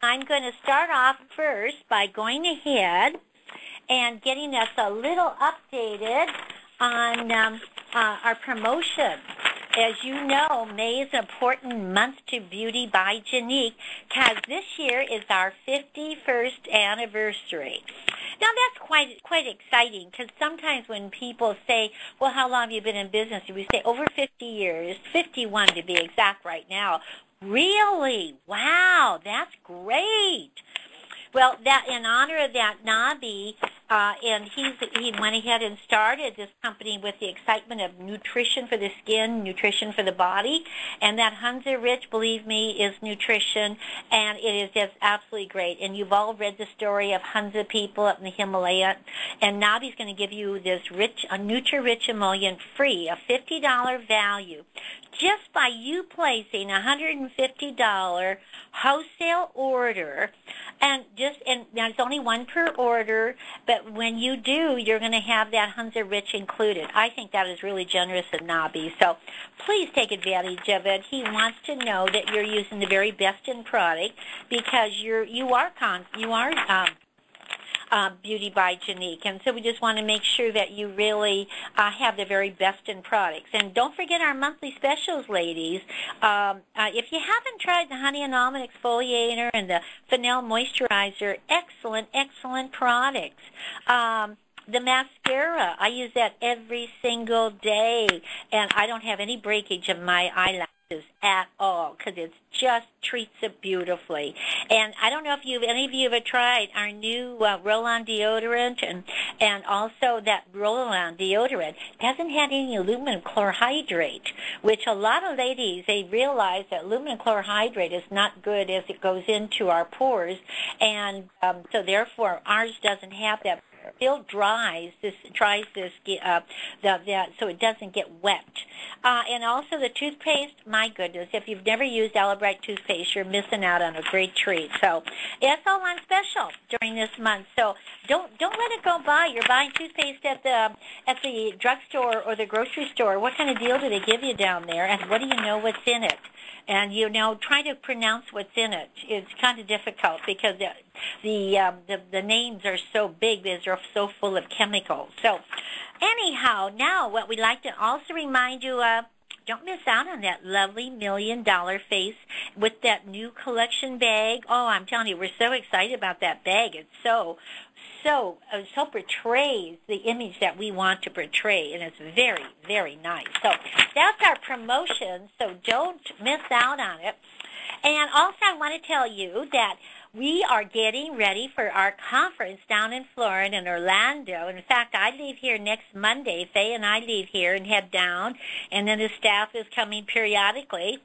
I'm going to start off first by going ahead and getting us a little updated on our promotion. As you know, May is an important month to Beauty by Janique because this year is our 51st anniversary. Now, that's quite exciting because sometimes when people say, well, how long have you been in business? We say over 50 years, 51 to be exact right now. Really? Wow, that's great. Well, that in honor of that, Nabi, and he went ahead and started this company with the excitement of nutrition for the skin, nutrition for the body, and that Hunza Rich, believe me, is nutrition, and it is just absolutely great. And you've all read the story of Hunza people up in the Himalaya, and Nabi's going to give you this Nutri-Rich emollient free, a $50 value, just by you placing a $150 wholesale order, and now it's only one per order, but when you do, you're going to have that Hunza Rich included. I think that is really generous of Nabi, so please take advantage of it. He wants to know that you're using the very best in product because you are Beauty by Janique, and so we just want to make sure that you really have the very best in products. And don't forget our monthly specials, ladies. If you haven't tried the Honey and Almond Exfoliator and the Fennel Moisturizer, excellent products. The mascara, I use that every single day, and I don't have any breakage of my eyelashes at all because it just treats it beautifully. And I don't know if any of you have tried our new roll-on deodorant, and also that roll-on deodorant doesn't have any aluminum chlorhydrate, which a lot of ladies, they realize that aluminum chlorhydrate is not good as it goes into our pores, and so therefore ours doesn't have that. Still tries this so it doesn't get wet. And also the toothpaste, my goodness, if you've never used Aloe toothpaste, you're missing out on a great treat. So it's all on special during this month. So don't let it go by. You're buying toothpaste at the drugstore or the grocery store. What kind of deal do they give you down there? And what do you know what's in it? And try to pronounce what's in it. It's kind of difficult because the names are so big because they're so full of chemicals. So anyhow, now what we'd like to also remind you of, don't miss out on that lovely $1 million face with that new collection bag. Oh, I'm telling you, we're so excited about that bag. It's so portrays the image that we want to portray, and it's very, very nice. So that's our promotion, so don't miss out on it. And also I want to tell you that we are getting ready for our conference down in Florida, in Orlando. In fact, I leave here next Monday. Faye and I leave here and head down, and then the staff is coming periodically.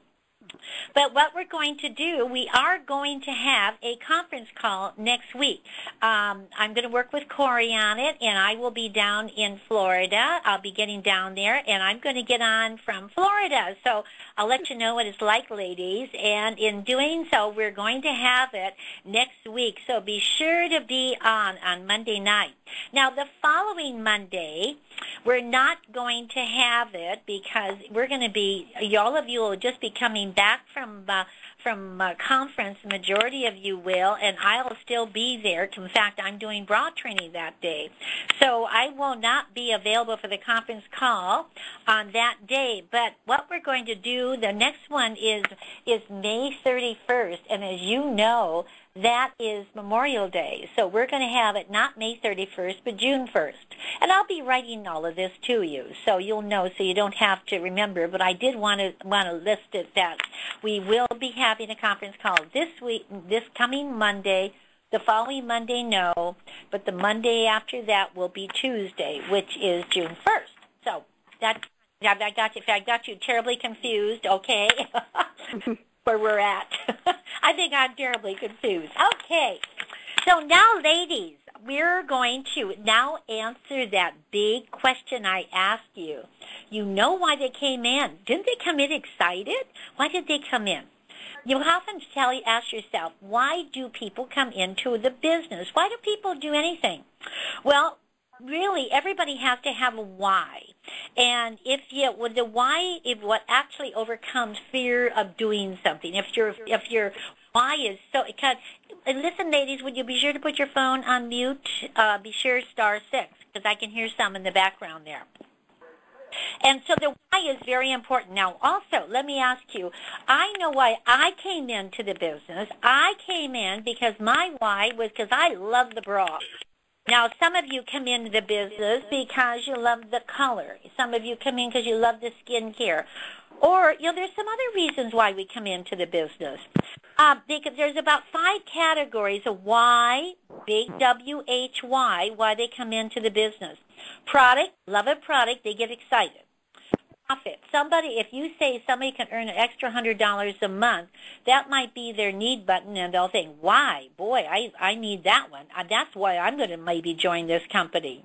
But what we're going to do, we are going to have a conference call next week. I'm going to work with Corey on it, and I will be down in Florida. I'll be getting down there, and I'm going to get on from Florida. So I'll let you know what it's like, ladies. And in doing so, we're going to have it next week. So be sure to be on Monday night. Now, the following Monday, we're not going to have it because we're going to be, all of you will just be coming back from conference. The majority of you will, and I'll still be there. In fact, I'm doing bra training that day. So I will not be available for the conference call on that day. But what we're going to do, the next one is May 31st, and as you know, that is Memorial Day. So we're going to have it not May 31st, but June 1st. And I'll be writing all of this to you, so you'll know, so you don't have to remember. But I did want to list it that we will be having a conference call this coming Monday. The following Monday, no. But the Monday after that will be Tuesday, which is June 1st. So I got you terribly confused, okay? Where we're at. I think I'm terribly confused. Okay. So now, ladies, we're going to now answer that big question I asked you. You know why they came in. Didn't they come in excited? Why did they come in? You often ask yourself, why do people come into the business? Why do people do anything? Well, really, everybody has to have a why. And the why is what actually overcomes fear of doing something. If you're Why is so, and listen, ladies, would you be sure to put your phone on mute? Be sure *6, because I can hear some in the background there. And so the why is very important. Now, also, let me ask you, I know why I came into the business. I came in because my why was because I love the bra. Now, some of you come into the business because you love the color. Some of you come in because you love the skincare. Or, there's some other reasons why we come into the business. There's about 5 categories of why, big W-H-Y, why they come into the business. Product, love a product, they get excited. Profit, if you say somebody can earn an extra $100 a month, that might be their need button, and they'll think, why? Boy, I need that one. That's why I'm going to maybe join this company.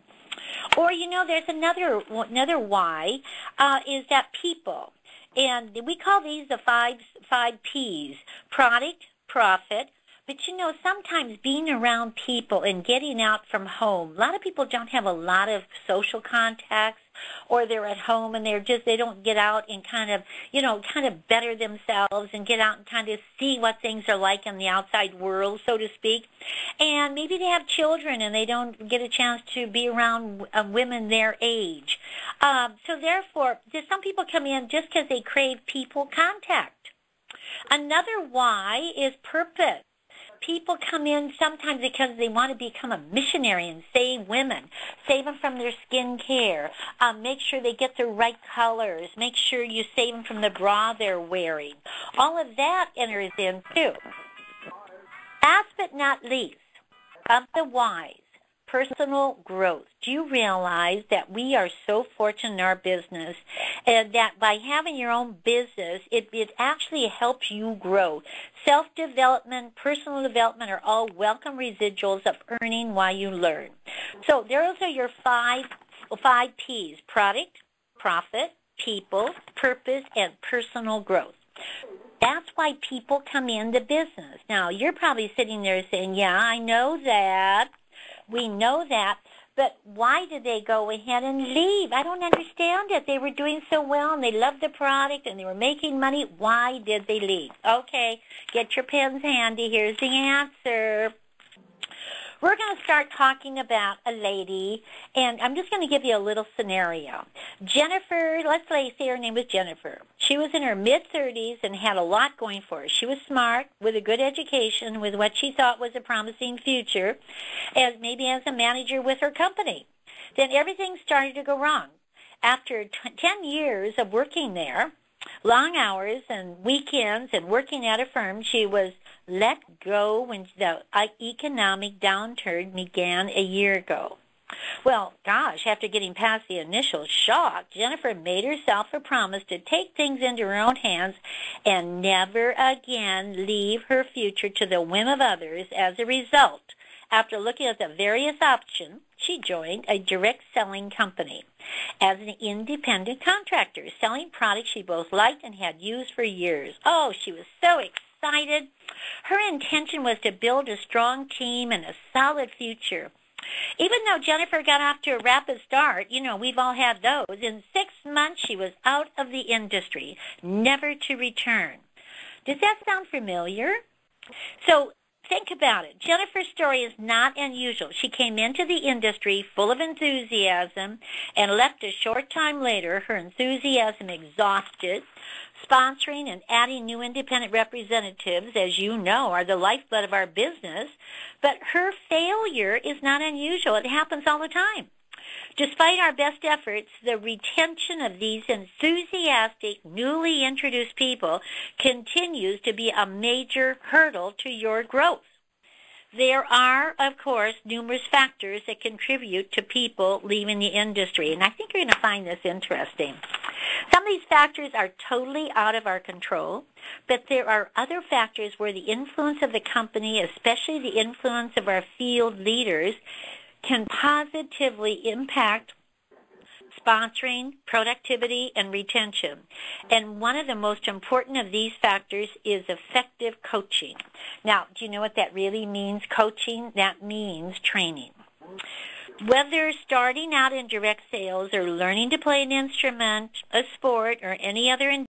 Or, there's another why, is that people. And we call these the five P's: product, profit. But sometimes being around people and getting out from home, a lot of people don't have a lot of social contacts, or they're at home and they don't get out and kind of better themselves and get out and kind of see what things are like in the outside world, so to speak. And maybe they have children and they don't get a chance to be around women their age. So therefore, some people come in just because they crave people contact. Another why is purpose. People come in sometimes because they want to become a missionary and save women, save them from their skin care, make sure they get the right colors, make sure you save them from the bra they're wearing. All of that enters in too. Last but not least, of the whys, personal growth. Do you realize that we are so fortunate in our business, and that by having your own business, it actually helps you grow? Self-development, personal development are all welcome residuals of earning while you learn. So those are your five P's: product, profit, people, purpose, and personal growth. That's why people come into business. Now, you're probably sitting there saying, yeah, I know that. We know that, but why did they go ahead and leave? I don't understand it. They were doing so well, and they loved the product, and they were making money. Why did they leave? Okay, get your pens handy. Here's the answer. We're going to start talking about a lady, and I'm just going to give you a little scenario. Jennifer, let's say her name was Jennifer. She was in her mid-30s and had a lot going for her. She was smart, with a good education, with what she thought was a promising future, maybe as a manager with her company. Then everything started to go wrong. After 10 years of working there, long hours and weekends and working at a firm, she was let go when the economic downturn began a year ago. Well, gosh, after getting past the initial shock, Jennifer made herself a promise to take things into her own hands and never again leave her future to the whim of others. As a result, after looking at the various options, she joined a direct selling company as an independent contractor, selling products she both liked and had used for years. Oh, she was so excited. Her intention was to build a strong team and a solid future. Even though Jennifer got off to a rapid start, we've all had those, in 6 months she was out of the industry, never to return. Does that sound familiar? So think about it. Jennifer's story is not unusual. She came into the industry full of enthusiasm and left a short time later, her enthusiasm exhausted. Sponsoring and adding new independent representatives, as you know, are the lifeblood of our business. But her failure is not unusual. It happens all the time. Despite our best efforts, the retention of these enthusiastic, newly introduced people continues to be a major hurdle to your growth. There are, of course, numerous factors that contribute to people leaving the industry, and I think you're going to find this interesting. Some of these factors are totally out of our control, but there are other factors where the influence of the company, especially the influence of our field leaders, can positively impact sponsoring, productivity, and retention. And one of the most important of these factors is effective coaching. Now, do you know what that really means, coaching? That means training. Whether starting out in direct sales or learning to play an instrument, a sport, or any other